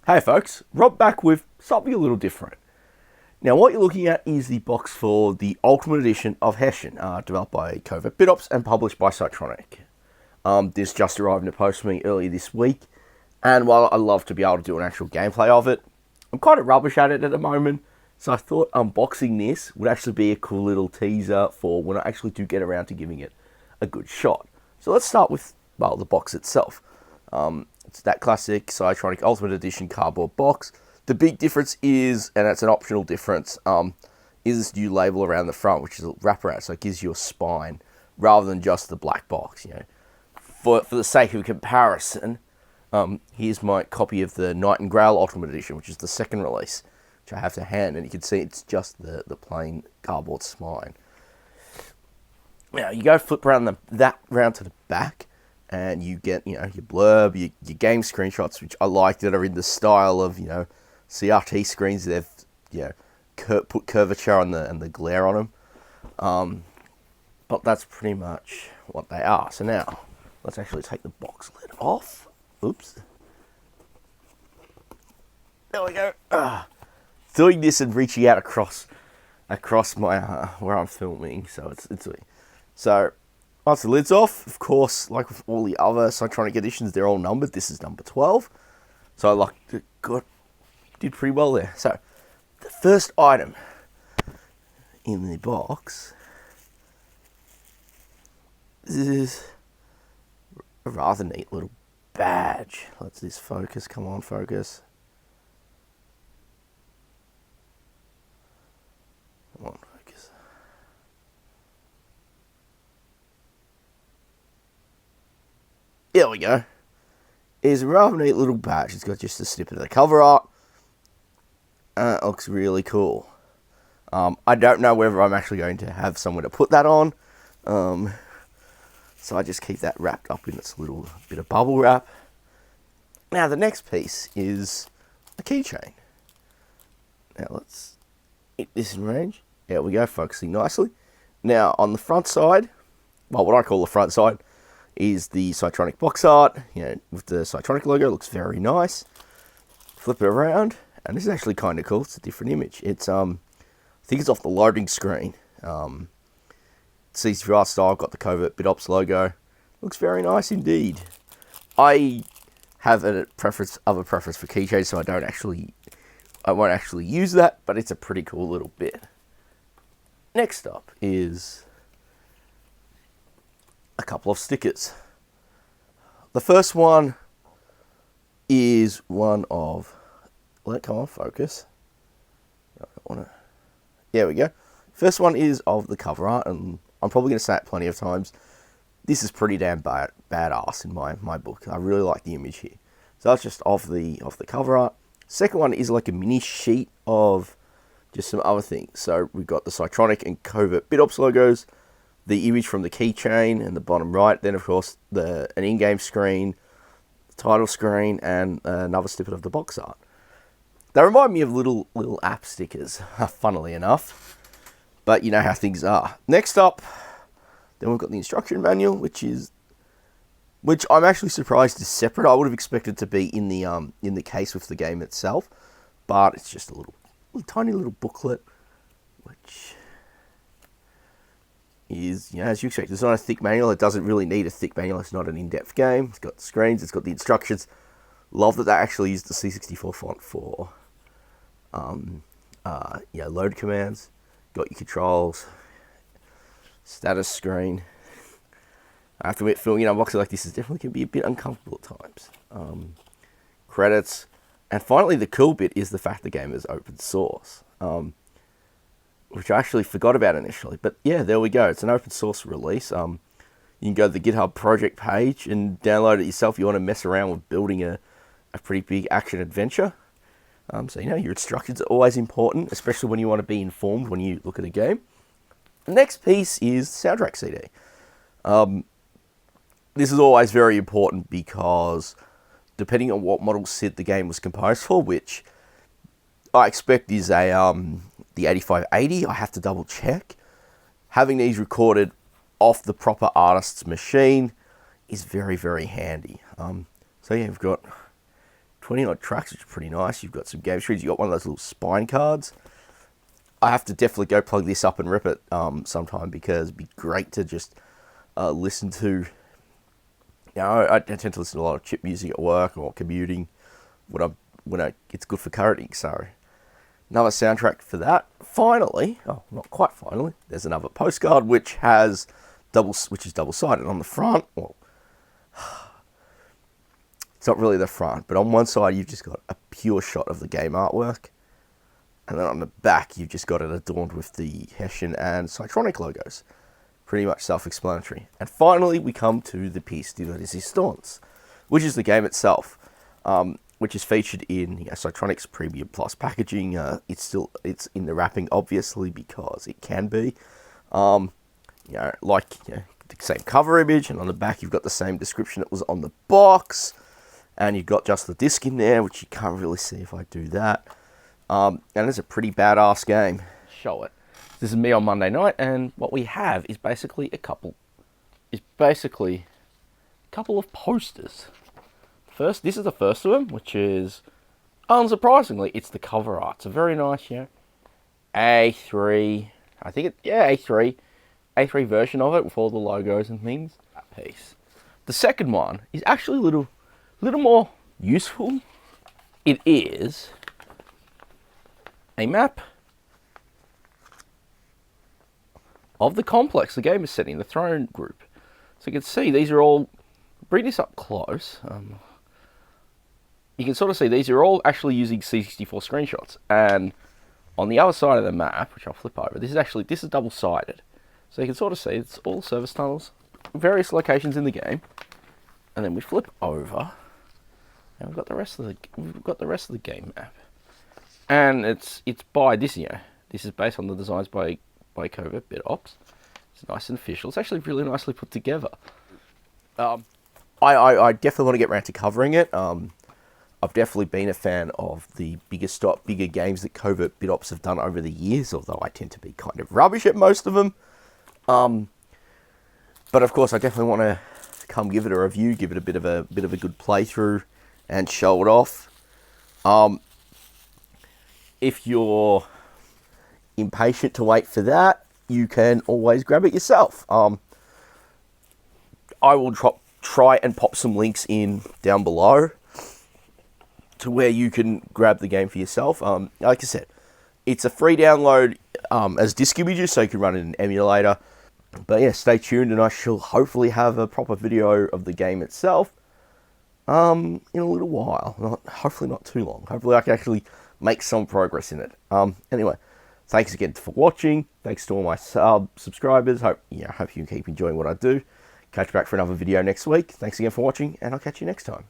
Hey folks, Rob back with something a little different. Now what you're looking at is the box for the Ultimate Edition of Hessian, developed by Covert Bitops and published by Psytronik. This just arrived in the post for me earlier this week, and while I love to be able to do an actual gameplay of it, I'm kind of rubbish at it at the moment, so I thought unboxing this would actually be a cool little teaser for when I actually do get around to giving it a good shot. So let's start with, well, the box itself. It's that classic Psytronik Ultimate Edition cardboard box. The big difference is, and it's an optional difference, is this new label around the front, which is a wraparound, so it gives you a spine rather than just the black box. You know, for the sake of comparison, here's my copy of the Knight and Grail Ultimate Edition, which is the second release, which I have to hand, and you can see it's just the plain cardboard spine. Now you go flip around that round to the back, and you get, your blurb, your game screenshots, which I like, that are in the style of, CRT screens. They've, put curvature on and the glare on them. But that's pretty much what they are. So now, let's actually take the box lid off. Oops. There we go. Doing this and reaching out across my, where I'm filming, so it's so. Once the lid's off, of course, like with all the other Psytronik editions, they're all numbered. This is number 12. So I did pretty well there. So, the first item in the box is a rather neat little badge. Let's this focus. Come on, focus. Come on, focus. There we go. It's a rather neat little badge. It's got just a snippet of the cover art. It looks really cool. I don't know whether I'm actually going to have somewhere to put that on. So I just keep that wrapped up in its little bit of bubble wrap. Now the next piece is a keychain. Now let's get this in range. There we go, focusing nicely. Now on the front side, well, what I call the front side, is the Psytronik box art, with the Psytronik logo. It looks very nice. Flip it around, and this is actually kind of cool. It's a different image. It's I think it's off the loading screen. C64 style, got the Covert Bitops logo. Looks very nice indeed. I have a preference for keychains, so I won't actually use that, but it's a pretty cool little bit. Next up is a couple of stickers. The first one is one of, come on, focus. There we go. First one is of the cover art, and I'm probably going to say it plenty of times. This is pretty damn badass in my book. I really like the image here. So that's just of the cover art. Second one is like a mini sheet of just some other things. So we've got the Psytronik and Covert Bitops logos, the image from the keychain in the bottom right, then of course an in-game screen, the title screen, and another snippet of the box art. They remind me of little app stickers, funnily enough, but you know how things are. Next up, then we've got the instruction manual, which I'm actually surprised is separate. I would have expected to be in the case with the game itself, but it's just a little tiny little booklet, which is, as you expect, it's not a thick manual. It doesn't really need a thick manual. It's not an in-depth game. It's got the screens. It's got the instructions. Love that they actually used the C64 font for, load commands. Got your controls, status screen. I have to admit, filming an unboxing like this is definitely can be a bit uncomfortable at times. Credits, and finally, the cool bit is the fact the game is open source. Which I actually forgot about initially. But yeah, there we go. It's an open source release. You can go to the GitHub project page and download it yourself if you want to mess around with building a pretty big action adventure. So, your instructions are always important, especially when you want to be informed when you look at a game. The next piece is the soundtrack CD. This is always very important because depending on what model SID the game was composed for, which I expect is the 8580, I have to double check. Having these recorded off the proper artist's machine is very, very handy. So yeah, we've got 20 odd tracks, which is pretty nice. You've got some game screens. You've got one of those little spine cards. I have to definitely go plug this up and rip it sometime, because it'd be great to just listen to. You know, I tend to listen to a lot of chip music at work or commuting when it's good for coding. So another soundtrack for that. Finally, oh, not quite finally, there's another postcard which is double-sided on the front. Well, it's not really the front, but on one side you've just got a pure shot of the game artwork, and then on the back you've just got it adorned with the Hessian and Psytronik logos. Pretty much self-explanatory. And finally, we come to the piece de resistance, which is the game itself, which is featured in Psytronik's Premium Plus packaging. It's in the wrapping, obviously, because it can be. The same cover image, and on the back you've got the same description that was on the box, and you've got just the disc in there, which you can't really see if I do that. And it's a pretty badass game. Show it. This is me on Monday night, and what we have is basically a couple of posters. First, this is the first of them, which is, unsurprisingly, it's the cover art. It's a very nice, A3, A3 version of it with all the logos and things. That piece. The second one is actually a little more useful. It is a map of the complex the game is setting, the throne group. So you can see these are all, bring this up close, you can sort of see these are all actually using C64 screenshots, and on the other side of the map, which I'll flip over, this is double-sided. So you can sort of see it's all service tunnels, various locations in the game, and then we flip over, and we've got the rest of the game map. And it's by this, this is based on the designs by Covert Bitops. It's nice and official. It's actually really nicely put together. I definitely want to get around to covering it. I've definitely been a fan of the bigger games that Covert Bitops have done over the years, although I tend to be kind of rubbish at most of them. But of course, I definitely want to come give it a review, give it a bit of a good playthrough, and show it off. If you're impatient to wait for that, you can always grab it yourself. I will try and pop some links in down below to where you can grab the game for yourself. Like I said, it's a free download as disk images, so you can run it in an emulator. But yeah, stay tuned, and I shall hopefully have a proper video of the game itself in a little while. Hopefully not too long. Hopefully I can actually make some progress in it. Anyway, thanks again for watching. Thanks to all my subscribers. Hope you can keep enjoying what I do. Catch you back for another video next week. Thanks again for watching, and I'll catch you next time.